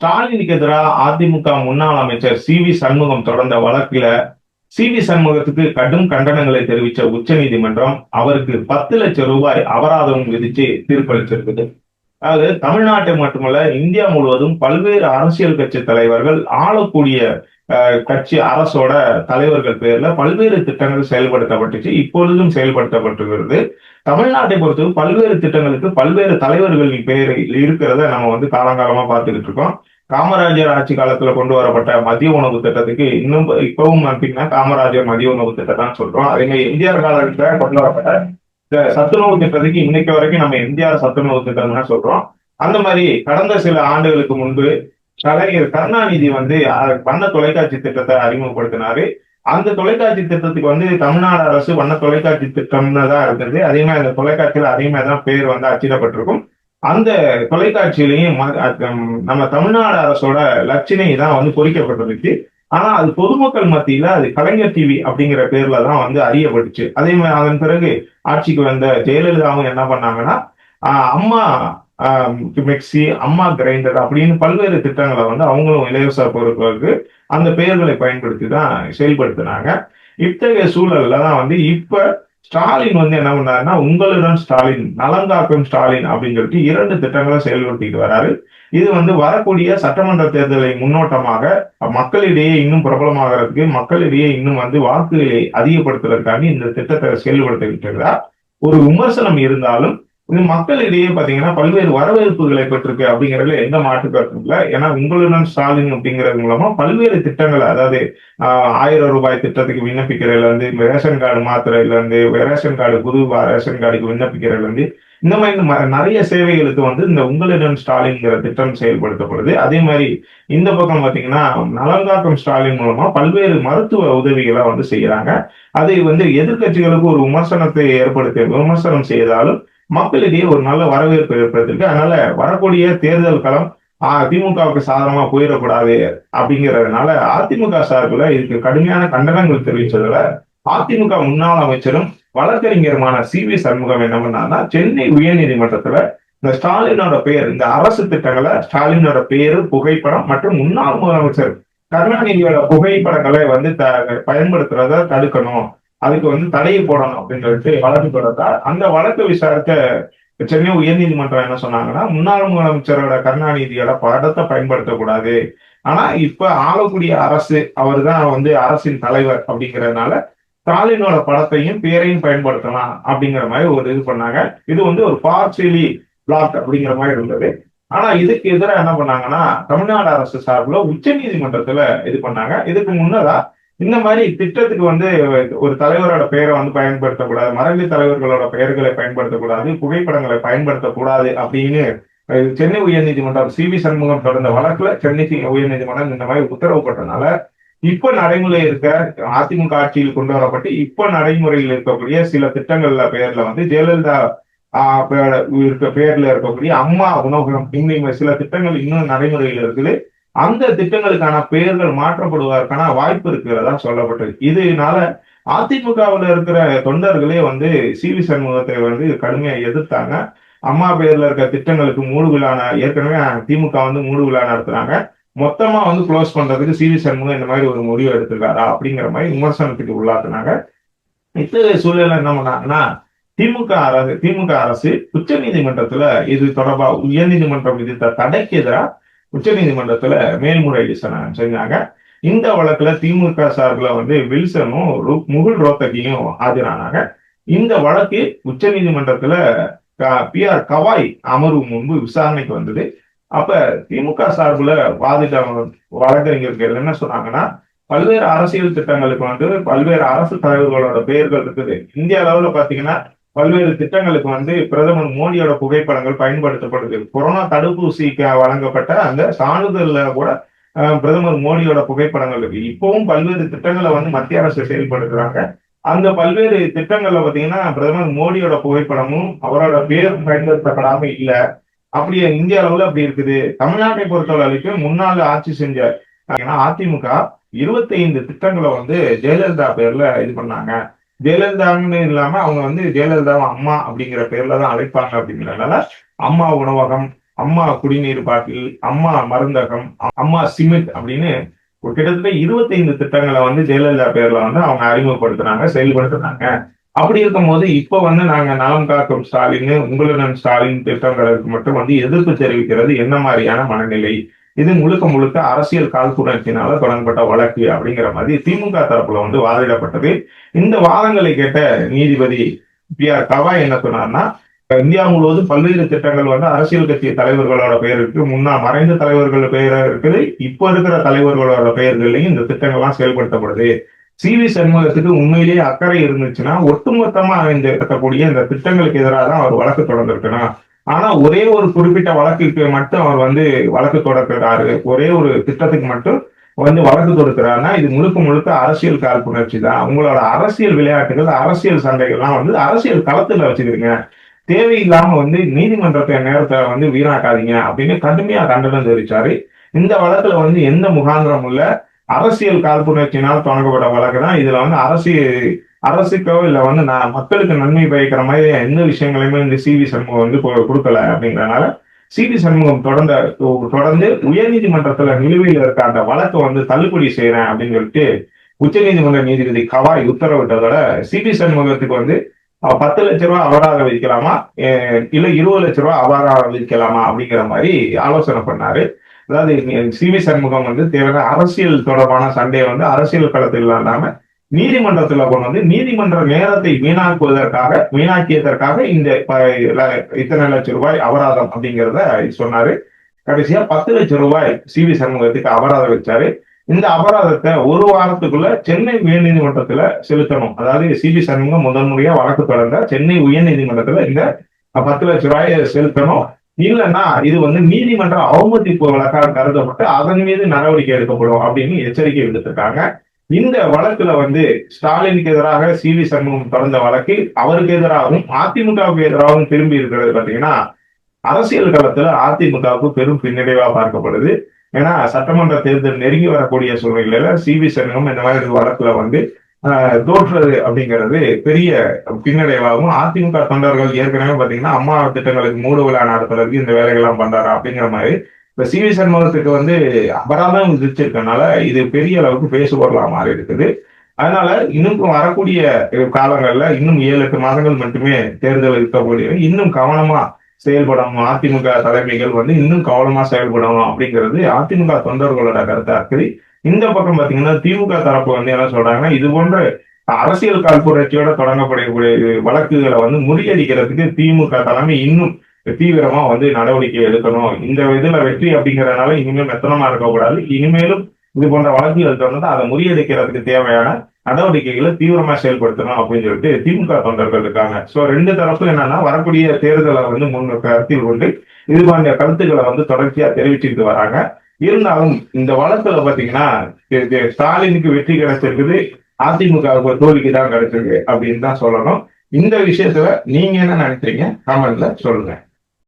ஸ்டாலினுக்கு எதிராக அதிமுக முன்னாள் அமைச்சர் சி.வி. சண்முகம் தொடர்ந்த வழக்குல சி.வி. சண்முகத்துக்கு கடும் கண்டனங்களை தெரிவித்த உச்சநீதிமன்றம் அவருக்கு 10 லட்சம் ரூபாய் அபராதம் விதிச்சு தீர்ப்பளிச்சிருக்குது. அதாவது தமிழ்நாட்டை மட்டுமல்ல இந்தியா முழுவதும் பல்வேறு அரசியல் கட்சி தலைவர்கள் ஆளக்கூடிய கட்சி அரசோட தலைவர்கள் பேர்ல பல்வேறு திட்டங்கள் செயல்படுத்தப்பட்டுச்சு, இப்பொழுதும் செயல்படுத்தப்பட்டிருக்கிறது. தமிழ்நாட்டை பொறுத்து பல்வேறு திட்டங்களுக்கு பல்வேறு தலைவர்கள் பேர் இருக்கிறத நம்ம காலங்காலமா பார்த்துக்கிட்டு இருக்கோம். காமராஜர் ஆட்சி காலத்துல கொண்டு வரப்பட்ட மதிய உணவு திட்டத்துக்கு இன்னும் இப்பவும் பார்த்தீங்கன்னா காமராஜர் மதிய உணவு திட்டம் தான் சொல்றோம். அதே மாதிரி எம்ஜிஆர் காலத்துல கொண்டு வரப்பட்ட இந்த சத்துணவு திட்டத்துக்கு இன்னைக்கு வரைக்கும் நம்ம எம்ஜிஆர் சத்துணவு திட்டம் தான் சொல்றோம். அந்த மாதிரி கடந்த சில ஆண்டுகளுக்கு முன்பு கலைஞர் கருணாநிதி வண்ண தொலைக்காட்சி திட்டத்தை அறிமுகப்படுத்தினாரு. அந்த தொலைக்காட்சி திட்டத்துக்கு தமிழ்நாடு அரசு வண்ண தொலைக்காட்சி திட்டம்னு தான் இருந்தது. அதே மாதிரி அந்த தொலைக்காட்சியில அதே மாதிரி தான் பேர் அச்சிடப்பட்டிருக்கும். அந்த தொலைக்காட்சியிலையும் நம்ம தமிழ்நாடு அரசோட லட்சணை தான் பொறிக்கப்பட்டிருக்கு. ஆனா அது பொதுமக்கள் மத்தியில அது கலைஞர் டிவி அப்படிங்கிற பேர்ல தான் அறியப்பட்டுச்சு. அதே மாதிரி அதன் பிறகு ஆட்சிக்கு வந்த ஜெயலலிதாவும் என்ன பண்ணாங்கன்னா அம்மா மிக்சி, அம்மா கிரைண்டர் அப்படின்னு பல்வேறு திட்டங்களை அவங்களும் இலவச பொருட்களுக்கு அந்த பெயர்களை பயன்படுத்தி தான் செயல்படுத்தினாங்க. இத்தகைய சூழல்ல தான் இப்ப ஸ்டாலின் என்ன பண்ணாருன்னா உங்களுடன் ஸ்டாலின், நலங்காக்கும் ஸ்டாலின் அப்படின்னு சொல்லிட்டு 2 திட்டங்களை செயல்படுத்திட்டு வராரு. இது வரக்கூடிய சட்டமன்ற தேர்தலை முன்னோட்டமாக மக்களிடையே இன்னும் பிரபலமாகிறதுக்கு, மக்களிடையே இன்னும் வாக்குகளை அதிகப்படுத்துவதற்காக இந்த திட்டத்தை செயல்படுத்திக்கிட்டு இருக்கிறார். ஒரு விமர்சனம் இருந்தாலும் இது மக்களிடையே பாத்தீங்கன்னா பல்வேறு வரவேற்புகளை பெற்றிருக்கு அப்படிங்கறதுல எந்த மாற்று கருத்தும் இல்லை. ஏன்னா உங்களுடன் ஸ்டாலின் அப்படிங்கிறது மூலமா பல்வேறு திட்டங்களை, அதாவது 1000 ரூபாய் திட்டத்துக்கு விண்ணப்பிக்கிறதுல இருந்து, ரேஷன் கார்டு மாத்துறதுல இருந்து, ரேஷன் கார்டு புது ரேஷன் கார்டுக்கு விண்ணப்பிக்கிறதுல இருந்து, இந்த மாதிரி நிறைய சேவைகளுக்கு இந்த உங்களுடன் ஸ்டாலின்ங்கிற திட்டம் செயல்படுத்தப்படுது. அதே மாதிரி இந்த பக்கம் பாத்தீங்கன்னா நலங்காக்கும் ஸ்டாலின் மூலமா பல்வேறு மருத்துவ உதவிகளை செய்யறாங்க. அதை எதிர்கட்சிகளுக்கு ஒரு விமர்சனத்தை விமர்சனம் செய்தாலும் மக்களிடையே ஒரு நல்ல வரவேற்பு ஏற்படுத்திருக்கு. அதனால வரக்கூடிய தேர்தல் களம் திமுகவுக்கு சாதகமா போயிடக்கூடாது அப்படிங்கறதுனால அதிமுக சார்பில் இதுக்கு கடுமையான கண்டனங்கள் தெரிவித்ததுல அதிமுக முன்னாள் அமைச்சரும் வழக்கறிஞருமான சி.வி. சண்முகம் என்ன பண்ணாருன்னா சென்னை உயர்நீதிமன்றத்துல இந்த ஸ்டாலினோட பெயர், இந்த அரசு திட்டங்களை ஸ்டாலினோட பெயர், புகைப்படம் மற்றும் முன்னாள் முதலமைச்சர் கருணாநிதியோட புகைப்படங்களை பயன்படுத்துறத தடுக்கணும், அதுக்கு தடையை போடணும் அப்படின்னு சொல்லிட்டு வழக்கு தொடர்ந்தார். அந்த வழக்கு விசாரித்த சென்னை உயர்நீதிமன்றம் என்ன சொன்னாங்கன்னா முன்னாள் முதலமைச்சரோட கருணாநிதியோட படத்தை பயன்படுத்தக்கூடாது, ஆனா இப்ப ஆளக்கூடிய அரசு அவர் தான் அரசின் தலைவர் அப்படிங்கறதுனால ஸ்டாலினோட படத்தையும் பேரையும் பயன்படுத்தலாம் அப்படிங்கிற மாதிரி ஒரு இது பண்ணாங்க. இது ஒரு பார்சியலி பிளாக் அப்படிங்கிற மாதிரி இருந்தது. ஆனா இதுக்கு எதிராக என்ன பண்ணாங்கன்னா தமிழ்நாடு அரசு சார்பில் உச்ச நீதிமன்றத்துல இது பண்ணாங்க. இதுக்கு முன்னதா இந்த மாதிரி திட்டத்துக்கு ஒரு தலைவரோட பெயரை பயன்படுத்தக்கூடாது, மறைந்த தலைவர்களோட பெயர்களை பயன்படுத்தக்கூடாது, புகைப்படங்களை பயன்படுத்தக்கூடாது அப்படின்னு சென்னை உயர்நீதிமன்றம் சி.வி. சண்முகம் தொடர்ந்த வழக்குல சென்னை உயர்நீதிமன்றம் இந்த மாதிரி உத்தரவு போட்டனால இப்ப நடைமுறையில் இருக்க அதிமுக ஆட்சியில் கொண்டு வரப்பட்டு இப்ப நடைமுறையில் இருக்கக்கூடிய சில திட்டங்கள்ல பெயர்ல ஜெயலலிதா பேர்ல இருக்கக்கூடிய அம்மா உணவகம், இன்னும் சில திட்டங்கள் இன்னும் நடைமுறையில் இருக்குது. அந்த திட்டங்களுக்கான பெயர்கள் மாற்றப்படுவதற்கான வாய்ப்பு இருக்கிறதா சொல்லப்பட்டது. இதனால அதிமுகவில் இருக்கிற தொண்டர்களே சி.வி. சண்முகத்தை கடுமையா எதிர்த்தாங்க. அம்மா பேர்ல இருக்க திட்டங்களுக்கு மூடு விழா, ஏற்கனவே திமுக மூடு விழா நடத்துறாங்க, மொத்தமா க்ளோஸ் பண்றதுக்கு சி.வி. சண்முகம் இந்த மாதிரி ஒரு முடிவு எடுத்திருக்காரா அப்படிங்கிற மாதிரி விமர்சனத்துக்கு உள்ளாக்குனாங்க. இத்தகைய சூழல என்ன பண்ணாங்கன்னா திமுக அரசு உச்ச நீதிமன்றத்துல இது தொடர்பா உயர்நீதிமன்றம் விதித்த தடைக்கு எதிராக உச்ச நீதிமன்றத்துல மேல்முறையீடு செஞ்சாங்க. இந்த வழக்குல திமுக சார்பில் வில்சனும் முகுல் ரோத்தகியும் ஆஜரானாங்க. இந்த வழக்கு உச்ச நீதிமன்றத்துல பி.ஆர். கவாய் அமர்வு முன்பு விசாரணைக்கு வந்தது. அப்ப திமுக சார்பில் வாதிட்ட வழக்கறிஞர்கள் என்ன சொன்னாங்கன்னா பல்வேறு அரசியல் திட்டங்களுக்கு பல்வேறு அரசு தலைவர்களோட பெயர்கள் இருக்குது. இந்திய அளவுல பாத்தீங்கன்னா பல்வேறு திட்டங்களுக்கு பிரதமர் மோடியோட புகைப்படங்கள் பயன்படுத்தப்படுது. கொரோனா தடுப்பூசிக்கு வழங்கப்பட்ட அந்த சான்றிதழ்ல கூட பிரதமர் மோடியோட புகைப்படங்கள் இருக்கு. இப்பவும் பல்வேறு திட்டங்களை மத்திய அரசு செயல்படுத்துறாங்க. அந்த பல்வேறு திட்டங்கள்ல பாத்தீங்கன்னா பிரதமர் மோடியோட புகைப்படமும் அவரோட பேர் பயன்படுத்தப்படாம இல்ல. அப்படியே இந்திய அளவுல அப்படி இருக்குது. தமிழ்நாட்டை பொறுத்தவரைக்கு முன்னாள் ஆட்சி செஞ்ச அதிமுக 25 திட்டங்களை ஜெயலலிதா பேர்ல இது பண்ணாங்க. ஜெயலலிதான்னு இல்லாம அவங்க ஜெயலலிதா அம்மா அப்படிங்கிற பேர்ல தான் அழைப்பாங்க. அப்படிங்கிறதுனால அம்மா உணவகம், அம்மா குடிநீர் பாட்டில், அம்மா மருந்தகம், அம்மா சிமெண்ட் அப்படின்னு கிட்டத்தட்ட 25 திட்டங்களை வந்து ஜெயலலிதா பேர்ல வந்து அவங்க அறிமுகப்படுத்தினாங்க, செயல்படுத்தினாங்க. அப்படி இருக்கும்போது இப்ப வந்து நாங்க நலம் காக்கும் ஸ்டாலின், உங்களுடன் ஸ்டாலின் திட்டங்களுக்கு மட்டும் வந்து எதிர்ப்பு தெரிவிக்கிறது என்ன மாதிரியான மனநிலை? இது முழுக்க முழுக்க அரசியல் காழ்ப்புணர்ச்சியினால தொடங்கப்பட்ட வழக்கு அப்படிங்கிற மாதிரி திமுக தரப்புல வந்து வாதிடப்பட்டது. இந்த வாதங்களை கேட்ட நீதிபதி பி.ஆர். கவாய் என்ன சொன்னார்னா, இந்தியா முழுவதும் பல்வேறு திட்டங்கள் வந்து அரசியல் கட்சி தலைவர்களோட பெயர் இருக்கு, முன்னாள் மறைந்த தலைவர்கள் பெயர் இருக்குது, இப்ப இருக்கிற தலைவர்களோட பெயர்களையும் இந்த திட்டங்கள்லாம் செயல்படுத்தப்படுது. சி.வி. சண்முகத்துக்கு உண்மையிலேயே அக்கறை இருந்துச்சுன்னா ஒட்டுமொத்தமா இந்த இருக்கக்கூடிய இந்த திட்டங்களுக்கு எதிராக தான் அவர் வழக்கு தொடர்ந்திருக்கணும். ஆனா ஒரே ஒரு குறிப்பிட்ட வழக்குக்கு மட்டும் அவர் வந்து வழக்கு தொடர்கிறாரு, ஒரே ஒரு திட்டத்துக்கு மட்டும் வந்து வழக்கு தொடுக்கிறாருன்னா இது முழுக்க முழுக்க அரசியல் காழ்ப்புணர்ச்சி தான். உங்களோட அரசியல் விளையாட்டுகள், அரசியல் சண்டைகள்லாம் வந்து அரசியல் களத்துல வச்சுக்கிறீங்க. தேவையில்லாம வந்து நீதிமன்றத்தை நேரத்தை வந்து வீணாக்காதீங்க அப்படின்னு கடுமையா கண்டனம் தெரிவிச்சாரு. இந்த வழக்குல வந்து எந்த முகாந்திரம் இல்ல, அரசியல் காழ்ப்புணர்ச்சியினால் தொடங்கப்பட்ட வழக்கு தான். இதுல வந்து அரசுக்கோ இல்ல வந்து மக்களுக்கு நன்மை பயக்கிற மாதிரி எந்த விஷயங்களையுமே இந்த சி.வி. சண்முகம் வந்து கொடுக்கல அப்படிங்கறதுனால சி.வி. சண்முகம் தொடர்ந்து உயர்நீதிமன்றத்துல நிலுவையில் இருக்க அந்த வழக்கை வந்து தள்ளுபடி செய்யறேன் அப்படின்னு சொல்லிட்டு உச்சநீதிமன்ற நீதிபதி கவாய் உத்தரவிட்டதோட சி.வி. சண்முகத்துக்கு வந்து 10 லட்சம் ரூபாய் அபராதம் விதிக்கலாமா, இல்ல 20 லட்சம் ரூபாய் அபராதம் விதிக்கலாமா அப்படிங்கிற மாதிரி ஆலோசனை பண்ணாரு. அதாவது சி.வி. சண்முகம் வந்து தேவையான அரசியல் தொடர்பான சண்டையை வந்து அரசியல் களத்தில் இல்லாம நீதிமன்றத்துல கொண்டு வந்து நீதிமன்ற நேரத்தை வீணாக்கியதற்காக இந்த இத்தனை லட்சம் ரூபாய் அபராதம் அப்படிங்கிறத சொன்னாரு. கடைசியா 10 லட்சம் ரூபாய் சி.வி. சண்முகத்துக்கு அபராதம் வச்சாரு. இந்த அபராதத்தை ஒரு வாரத்துக்குள்ள சென்னை உயர்நீதிமன்றத்துல செலுத்தணும். அதாவது சி.வி. சண்முகம் முதன்முறையா வழக்கு தொடர்ந்த சென்னை உயர்நீதிமன்றத்துல இந்த 10 லட்சம் ரூபாயை செலுத்தணும். இல்லைன்னா இது வந்து நீதிமன்ற அவமதிப்பு வழக்காக கருதப்பட்டு அதன் மீது நடவடிக்கை எடுக்கப்படும் அப்படின்னு எச்சரிக்கை விடுத்திருக்காங்க. இந்த வழக்குல வந்து ஸ்டாலினுக்கு எதிராக சி.வி. சண்முகம் தொடர்ந்த வழக்கு அவருக்கு எதிராகவும் அதிமுகவுக்கு எதிராகவும் திரும்பி இருக்கிறது பாத்தீங்கன்னா, அரசியல் களத்துல அதிமுகவுக்கு பெரும் பின்னடைவா பார்க்கப்படுது. ஏன்னா சட்டமன்ற தேர்தல் நெருங்கி வரக்கூடிய சூழ்நிலையில சி.வி. சண்முகம் இந்த மாதிரி வழக்குல வந்து தோற்றுறது அப்படிங்கிறது பெரிய பின்னடைவாகவும், அதிமுக தொண்டர்கள் ஏற்கனவே பாத்தீங்கன்னா அம்மா திட்டங்களுக்கு மூடு விழா நடத்துறதுக்கு இந்த வேலைகள்லாம் பண்றாரு அப்படிங்கிற மாதிரி இப்ப சி.வி. சண்முகத்துக்கு வந்து அபராதம் விதிச்சிருக்கனால இது பெரிய அளவுக்கு பேசுபொருளா மாறி இருக்குது. அதனால இன்னும் வரக்கூடிய காலங்கள்ல இன்னும் 7-8 மாதங்கள் மட்டுமே தேர்தல் இருக்கக்கூடிய இன்னும் கவனமா செயல்படணும், அதிமுக தலைமைகள் வந்து இன்னும் கவனமா செயல்படணும் அப்படிங்கிறது அதிமுக தொண்டர்களோட கருத்தா இருக்குது. இந்த பக்கம் பாத்தீங்கன்னா திமுக தரப்பு வந்து என்ன சொல்றாங்கன்னா, இது போன்ற அரசியல் காழ்ப்புணர்ச்சியோட தொடங்கப்படக்கூடிய வழக்குகளை வந்து முறியடிக்கிறதுக்கு திமுக தலைமை இன்னும் தீவிரமா வந்து நடவடிக்கை எடுக்கணும். இந்த இதுல வெற்றி அப்படிங்கறதுனால இனிமேல் மெத்தனமா இருக்கக்கூடாது. இனிமேலும் இது போன்ற வழக்குகள் தொடர்ந்து அதை முறியடிக்கிறதுக்கு தேவையான நடவடிக்கைகளை தீவிரமா செயல்படுத்தணும் அப்படின்னு சொல்லிட்டு திமுக தொண்டர்கள் இருக்காங்க. சோ 2 தரப்பும் என்னன்னா வரக்கூடிய தேர்தலை வந்து கருத்தில் கொண்டு இது போன்ற கருத்துக்களை வந்து தொடர்ச்சியா தெரிவிச்சுட்டு வராங்க. இருந்தாலும் இந்த வழக்குல பாத்தீங்கன்னா ஸ்டாலினுக்கு வெற்றி கிடைச்சிருக்குது, அதிமுகவுக்கு தோல்விக்கு தான் கிடைச்சிருக்கு அப்படின்னு தான் சொல்லணும். இந்த விஷயத்துல நீங்க என்ன நினைக்கிறீங்க? கமெண்ட்ல சொல்லுங்க.